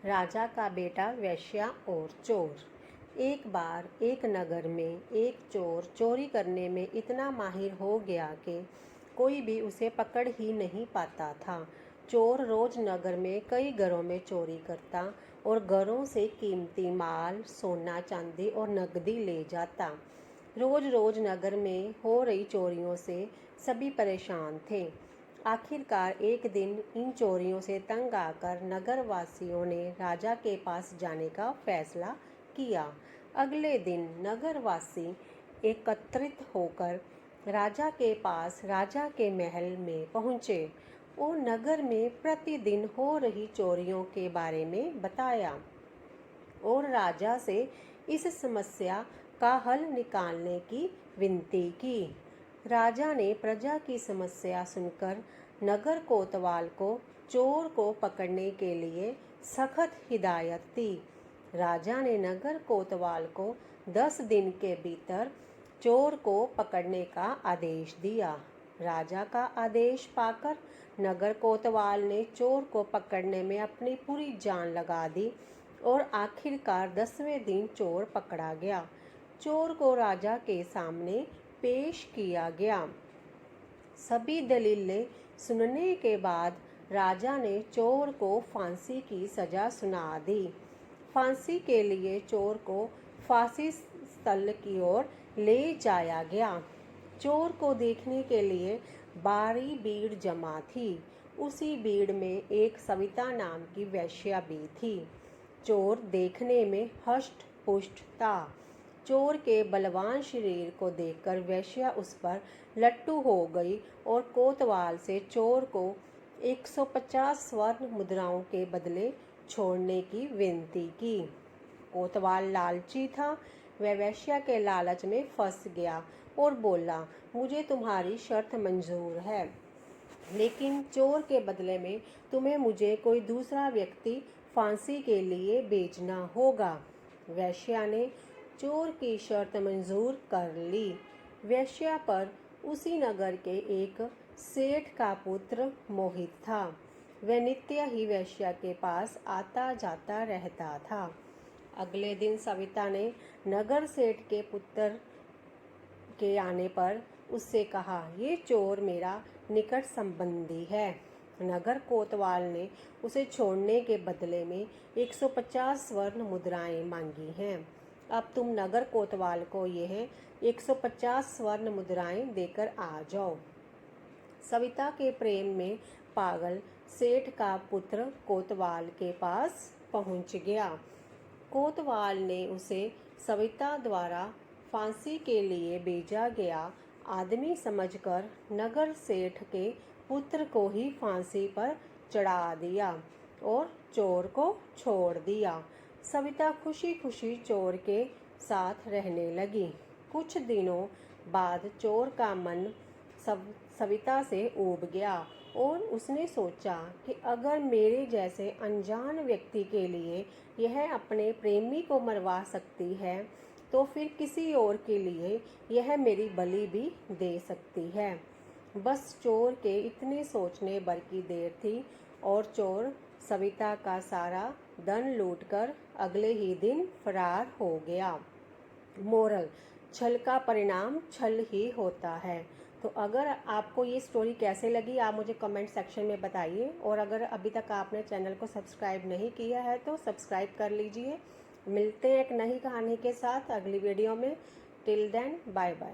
राजा का बेटा वेश्या और चोर। एक बार एक नगर में एक चोर चोरी करने में इतना माहिर हो गया कि कोई भी उसे पकड़ ही नहीं पाता था। चोर रोज नगर में कई घरों में चोरी करता और घरों से कीमती माल, सोना चांदी और नकदी ले जाता। रोज रोज नगर में हो रही चोरियों से सभी परेशान थे। आखिरकार एक दिन इन चोरियों से तंग आकर नगर वासियों ने राजा के पास जाने का फैसला किया। अगले दिन नगरवासी एकत्रित होकर राजा के पास राजा के महल में पहुंचे और नगर में प्रतिदिन हो रही चोरियों के बारे में बताया और राजा से इस समस्या का हल निकालने की विनती की। राजा ने प्रजा की समस्या सुनकर नगर कोतवाल को चोर को पकड़ने के लिए सख्त हिदायत दी। राजा ने नगर कोतवाल को 10 दिन के भीतर चोर को पकड़ने का आदेश दिया। राजा का आदेश पाकर नगर कोतवाल ने चोर को पकड़ने में अपनी पूरी जान लगा दी और आखिरकार 10वें दिन चोर पकड़ा गया। चोर को राजा के सामने पेश किया गया। सभी दलीलें सुनने के बाद राजा ने चोर को फांसी की सजा सुना दी। फांसी के लिए चोर को फांसी स्थल की ओर ले जाया गया। चोर को देखने के लिए भारी भीड़ जमा थी। उसी भीड़ में एक सविता नाम की वेश्या भी थी। चोर देखने में हष्ट पुष्ट था। चोर के बलवान शरीर को देखकर वेश्या उस पर लट्टू हो गई और कोतवाल से चोर को 150 स्वर्ण मुद्राओं के बदले छोड़ने की विनती की। कोतवाल लालची था। वह वेश्या के लालच में फंस गया और बोला, मुझे तुम्हारी शर्त मंजूर है, लेकिन चोर के बदले में तुम्हें मुझे कोई दूसरा व्यक्ति फांसी के लिए बेचना होगा। वेश्या ने चोर की शर्त मंजूर कर ली। वेश्या पर उसी नगर के एक सेठ का पुत्र मोहित था। वह नित्य ही वेश्या के पास आता जाता रहता था। अगले दिन सविता ने नगर सेठ के पुत्र के आने पर उससे कहा, ये चोर मेरा निकट संबंधी है। नगर कोतवाल ने उसे छोड़ने के बदले में 150 स्वर्ण मुद्राएं मांगी हैं। अब तुम नगर कोतवाल को यह 150 स्वर्ण मुद्राएं देकर आ जाओ। सविता के प्रेम में पागल सेठ का पुत्र कोतवाल के पास पहुंच गया। कोतवाल ने उसे सविता द्वारा फांसी के लिए भेजा गया आदमी समझकर नगर सेठ के पुत्र को ही फांसी पर चढ़ा दिया और चोर को छोड़ दिया। सविता खुशी खुशी चोर के साथ रहने लगी। कुछ दिनों बाद चोर का मन सविता से ऊब गया और उसने सोचा कि अगर मेरे जैसे अनजान व्यक्ति के लिए यह अपने प्रेमी को मरवा सकती है तो फिर किसी और के लिए यह मेरी बलि भी दे सकती है। बस चोर के इतने सोचने भर की देर थी और चोर सविता का सारा धन लूटकर अगले ही दिन फरार हो गया। मोरल: छल का परिणाम छल ही होता है। तो अगर आपको ये स्टोरी कैसे लगी आप मुझे कमेंट सेक्शन में बताइए और अगर अभी तक आपने चैनल को सब्सक्राइब नहीं किया है तो सब्सक्राइब कर लीजिए। मिलते हैं एक नई कहानी के साथ अगली वीडियो में। Till then bye bye.